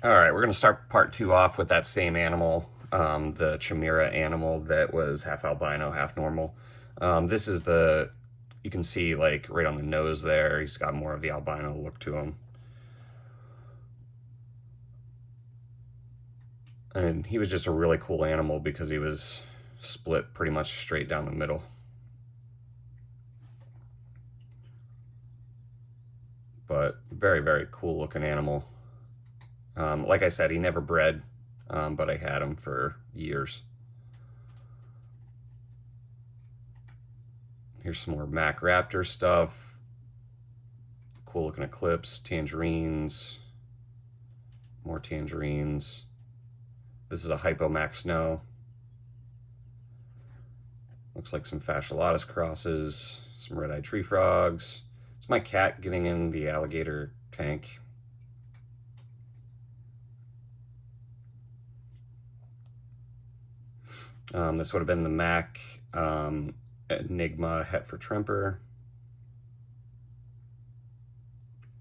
All right, we're going to start part two off with that same animal, the chimera animal that was half albino, half normal. This is the, you can see like right on the nose there, he's got more of the albino look to him. And he was just a really cool animal because he was split pretty much straight down the middle. But very, very cool looking animal. Like I said, he never bred, but I had him for years. Here's some more Mac Raptor stuff. Cool looking eclipse, tangerines, more tangerines. This is a Hypomax snow. Looks like some fasciolatus crosses, some red-eyed tree frogs. It's my cat getting in the alligator tank. This would have been the Mac Enigma het for Tremper.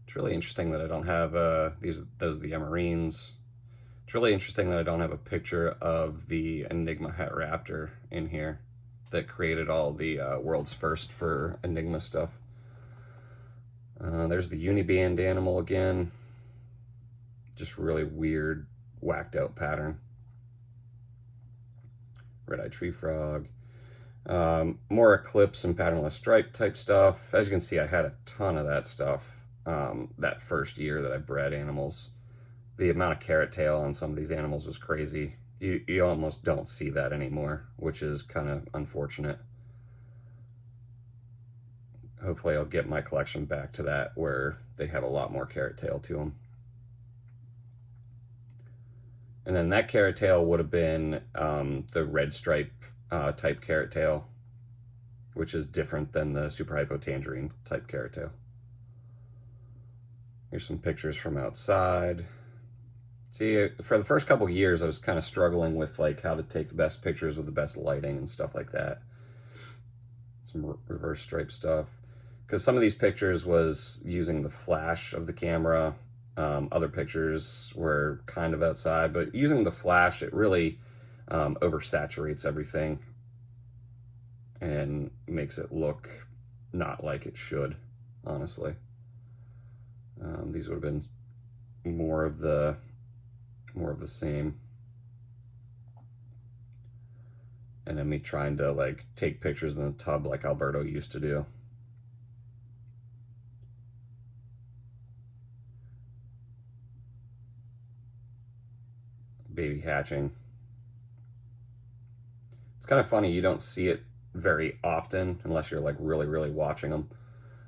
It's really interesting that I don't have those are the emerines. It's really interesting that I don't have a picture of the Enigma het raptor in here that created all the world's first for Enigma stuff. There's the uniband animal again. Just really weird, whacked out pattern. Red-eyed tree frog. More eclipse and patternless stripe type stuff. As you can see, I had a ton of that stuff that first year that I bred animals. The amount of carrot tail on some of these animals was crazy. You almost don't see that anymore, which is kind of unfortunate. Hopefully I'll get my collection back to that where they have a lot more carrot tail to them. And then that carrot tail would have been the red stripe type carrot tail, which is different than the super hypo tangerine type carrot tail. Here's some pictures from outside. See, for the first couple years, I was kind of struggling with like how to take the best pictures with the best lighting and stuff like that. Some reverse stripe stuff. Because some of these pictures was using the flash of the camera. Other pictures were kind of outside, but using the flash, it really oversaturates everything and makes it look not like it should, honestly. These would have been more of the same. And then me trying to like take pictures in the tub like Alberto used to do. Baby hatching. It's kind of funny, you don't see it very often unless you're like really, really watching them,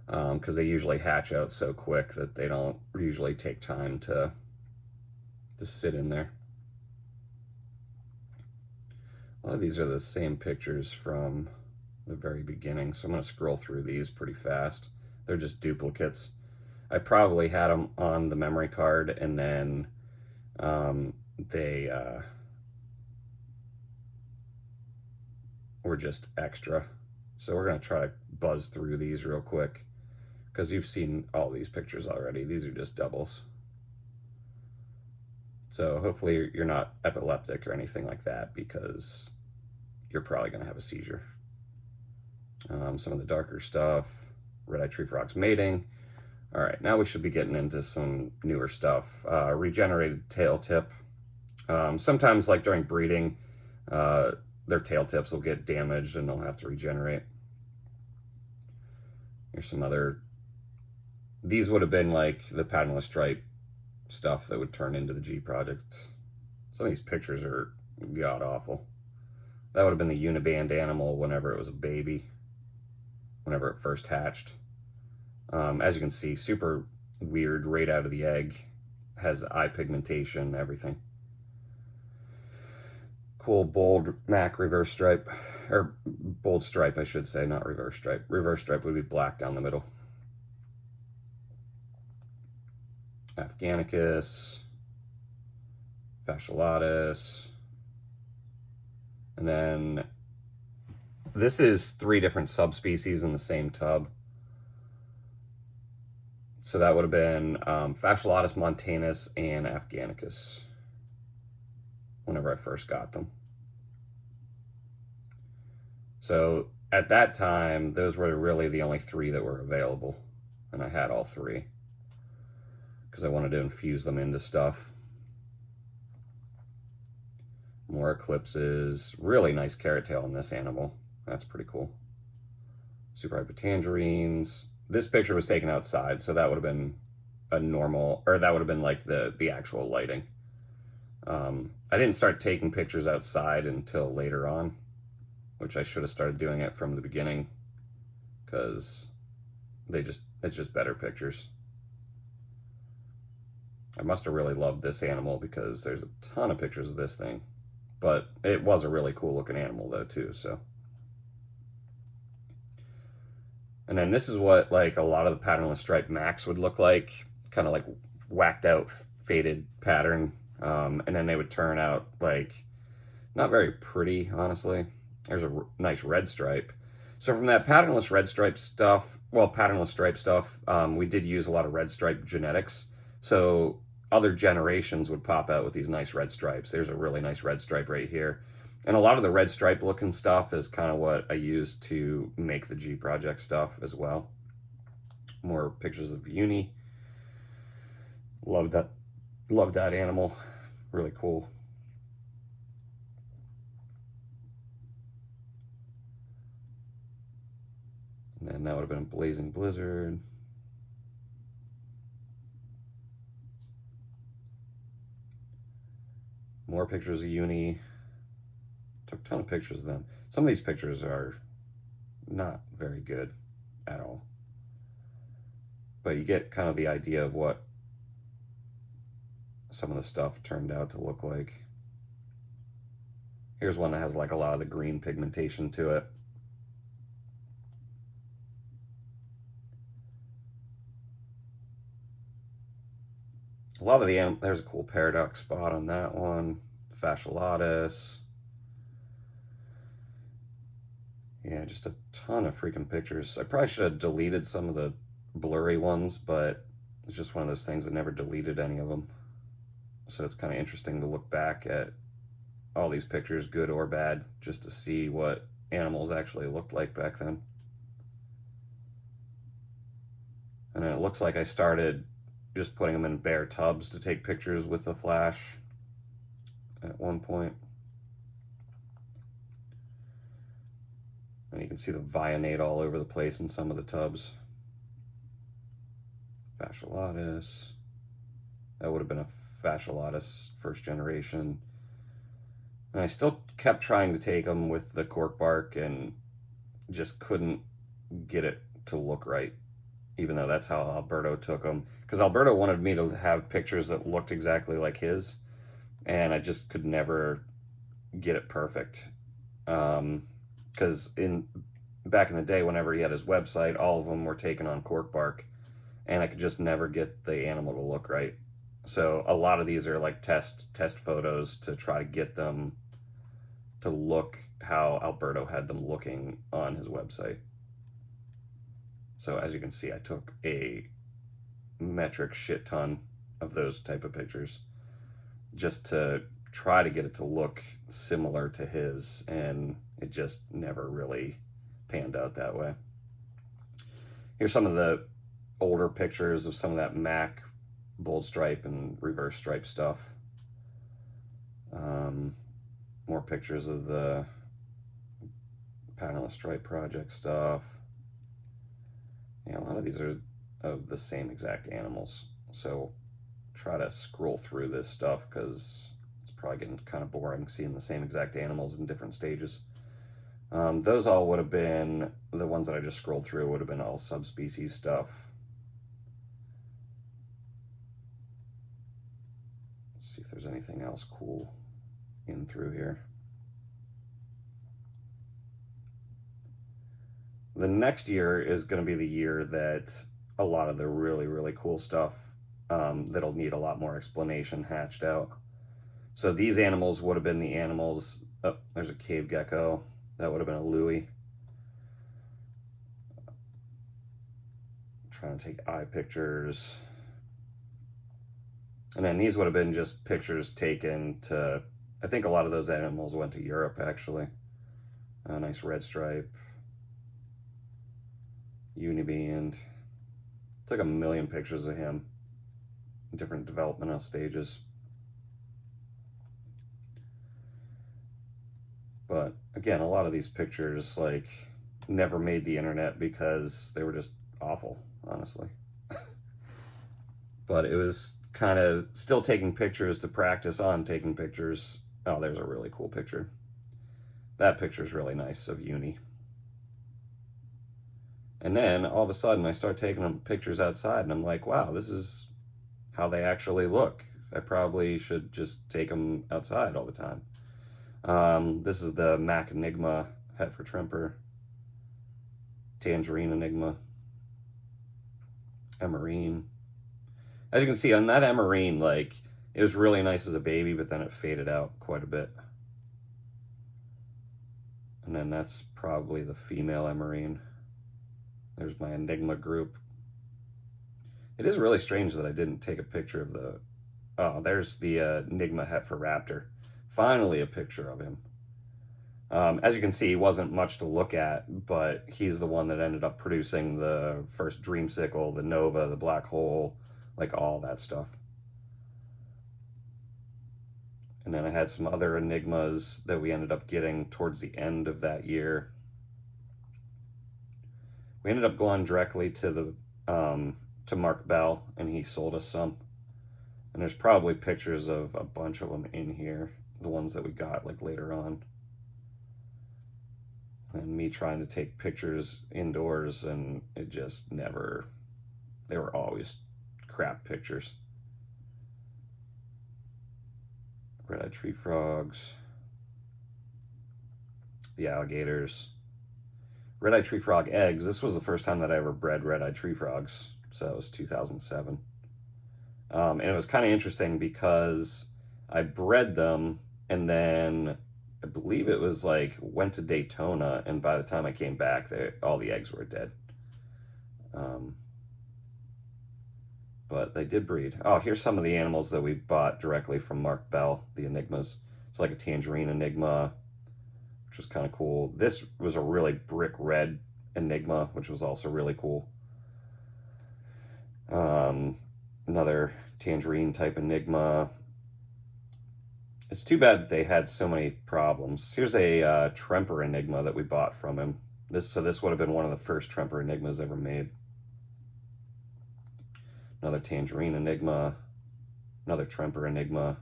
because they usually hatch out so quick that they don't usually take time to sit in there. A lot of these are the same pictures from the very beginning, so I'm going to scroll through these pretty fast. They're just duplicates. I probably had them on the memory card, and then they were just extra. So we're going to try to buzz through these real quick because you've seen all these pictures already. These are just doubles. So hopefully you're not epileptic or anything like that because you're probably going to have a seizure. Some of the darker stuff, red-eyed tree frogs mating. All right, now we should be getting into some newer stuff. Regenerated tail tip. Sometimes, like during breeding, their tail tips will get damaged and they'll have to regenerate. Here's some other. These would have been like the patternless stripe stuff that would turn into the G project. Some of these pictures are god awful. That would have been the uniband animal whenever it was a baby, whenever it first hatched. As you can see, super weird right out of the egg. Has eye pigmentation, everything. Cool bold Mac reverse stripe, or bold stripe, I should say, not reverse stripe. Reverse stripe would be black down the middle. Afghanicus, fasciolatus, and then this is 3 different subspecies in the same tub. So that would have been Fasciolatus montanus and Afghanicus whenever I first got them. So at that time, those were really the only 3 that were available. And I had all 3 because I wanted to infuse them into stuff. More eclipses. Really nice carrot tail in this animal. That's pretty cool. Super hypotangerines. This picture was taken outside, so that would have been a normal, or that would have been like the actual lighting. I didn't start taking pictures outside until later on, which I should have started doing it from the beginning, because it's just better pictures. I must have really loved this animal because there's a ton of pictures of this thing, but it was a really cool looking animal though too. So, and then this is what like a lot of the patternless stripe Max would look like, kind of like whacked out faded pattern. And then they would turn out like not very pretty, honestly. There's a nice red stripe. So from that patternless red stripe stuff, well, patternless stripe stuff, we did use a lot of red stripe genetics. So other generations would pop out with these nice red stripes. There's a really nice red stripe right here. And a lot of the red stripe looking stuff is kind of what I used to make the G Project stuff as well. More pictures of Uni. Love that animal. Really cool. And then that would have been Blazing Blizzard. More pictures of Uni. Took a ton of pictures of them. Some of these pictures are not very good at all. But you get kind of the idea of what some of the stuff turned out to look like. Here's one that has like a lot of the green pigmentation to it. A lot of the there's a cool paradox spot on that one. Fasciolatus. Yeah, just a ton of freaking pictures. I probably should have deleted some of the blurry ones, but it's just one of those things that never deleted any of them. So it's kind of interesting to look back at all these pictures, good or bad, just to see what animals actually looked like back then. And then it looks like I started just putting them in bare tubs to take pictures with the flash at one point. And you can see the Vionate all over the place in some of the tubs. Fasciolatus. That would have been a Fasciolatus first generation. And I still kept trying to take them with the cork bark and just couldn't get it to look right, even though that's how Alberto took them. Because Alberto wanted me to have pictures that looked exactly like his, and I just could never get it perfect. Because back in the day, whenever he had his website, all of them were taken on cork bark, and I could just never get the animal to look right. So a lot of these are like test photos to try to get them to look how Alberto had them looking on his website. So as you can see, I took a metric shit ton of those type of pictures just to try to get it to look similar to his, and it just never really panned out that way. Here's some of the older pictures of some of that Mac bold stripe and reverse stripe stuff. More pictures of the patternless stripe project stuff. Yeah, a lot of these are of the same exact animals, so try to scroll through this stuff because it's probably getting kind of boring seeing the same exact animals in different stages. Those all would have been, the ones that I just scrolled through would have been all subspecies stuff. Let's see if there's anything else cool in through here. The next year is going to be the year that a lot of the really, really cool stuff that'll need a lot more explanation hatched out. So these animals would have been the animals. Oh, there's a cave gecko. That would have been a Louis. trying to take eye pictures. And then these would have been just pictures taken to, I think a lot of those animals went to Europe, actually. A nice red stripe. Uniband. Took a million pictures of him in different developmental stages. But again, a lot of these pictures like never made the internet because they were just awful, honestly. But it was kind of still taking pictures to practice on taking pictures. Oh, there's a really cool picture. That picture's really nice of Uni. And then all of a sudden I start taking them pictures outside and I'm like, wow, this is how they actually look. I probably should just take them outside all the time. This is the Mac Enigma het for Tremper. Tangerine Enigma. Emerine. As you can see on that Emerine, like, it was really nice as a baby, but then it faded out quite a bit. And then that's probably the female Emerine. There's my Enigma group. It is really strange that I didn't take a picture of the... Oh, there's the Enigma het for Raptor. Finally a picture of him. As you can see, he wasn't much to look at, but he's the one that ended up producing the first Dreamsicle, the Nova, the Black Hole, like all that stuff. And then I had some other Enigmas that we ended up getting towards the end of that year. We ended up going directly to the to Mark Bell, and he sold us some. And there's probably pictures of a bunch of them in here, the ones that we got like later on. And me trying to take pictures indoors, and it just never, they were always crap pictures. Red-eyed tree frogs, the alligators. Red-eyed tree frog eggs. This was the first time that I ever bred red-eyed tree frogs, so it was 2007. And it was kind of interesting because I bred them, and then I believe it was like went to Daytona, and by the time I came back, all the eggs were dead. But they did breed. Oh, here's some of the animals that we bought directly from Mark Bell, the Enigmas. It's like a Tangerine Enigma, which was kind of cool. This was a really brick red Enigma, which was also really cool. Another Tangerine type Enigma. It's too bad that they had so many problems. Here's a Tremper Enigma that we bought from him. This would have been one of the first Tremper Enigmas ever made. Another Tangerine Enigma. Another Tremper Enigma.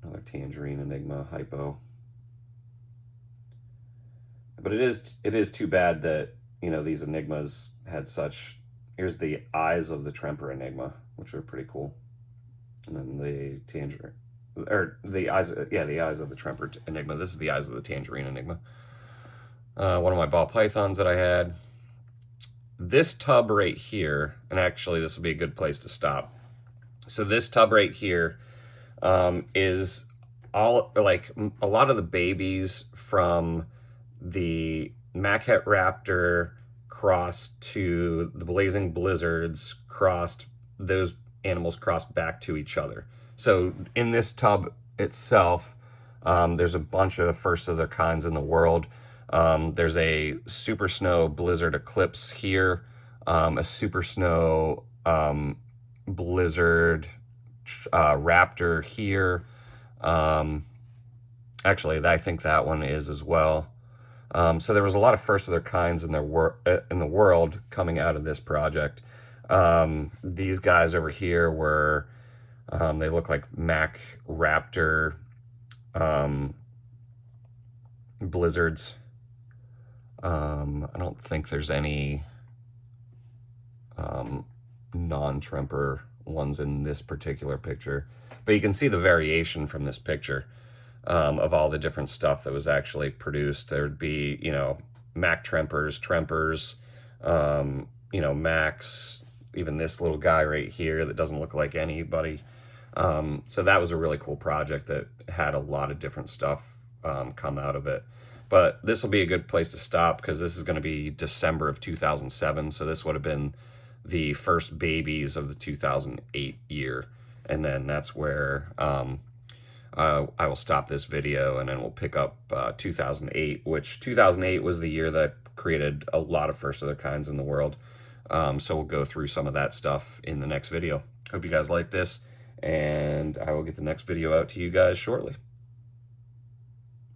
Another Tangerine Enigma hypo. But it is too bad that, you know, these Enigmas had such... Here's the eyes of the Tremper Enigma, which are pretty cool. And then the Tangerine... Or the eyes... Yeah, the eyes of the Tremper Enigma. This is the eyes of the Tangerine Enigma. One of my ball pythons that I had. This tub right here, and actually this would be a good place to stop. So this tub right here is all, like, a lot of the babies from the Mac het Raptor crossed to the Blazing Blizzards, those animals crossed back to each other. So in this tub itself, there's a bunch of first of their kinds in the world. There's a Super Snow Blizzard Eclipse here, a Super Snow Blizzard Raptor here. Actually, I think that one is as well. So there was a lot of first of their kinds in the world coming out of this project. These guys over here were, they look like Mac Raptor blizzards. I don't think there's any non-Tremper ones in this particular picture, but you can see the variation from this picture of all the different stuff that was actually produced. There would be, you know, Mac Trempers, you know, Macs, even this little guy right here that doesn't look like anybody. So that was a really cool project that had a lot of different stuff come out of it. But this will be a good place to stop because this is going to be December of 2007. So this would have been the first babies of the 2008 year. And then that's where I will stop this video, and then we'll pick up 2008, which 2008 was the year that I created a lot of first of their kinds in the world. So we'll go through some of that stuff in the next video. Hope you guys like this, and I will get the next video out to you guys shortly.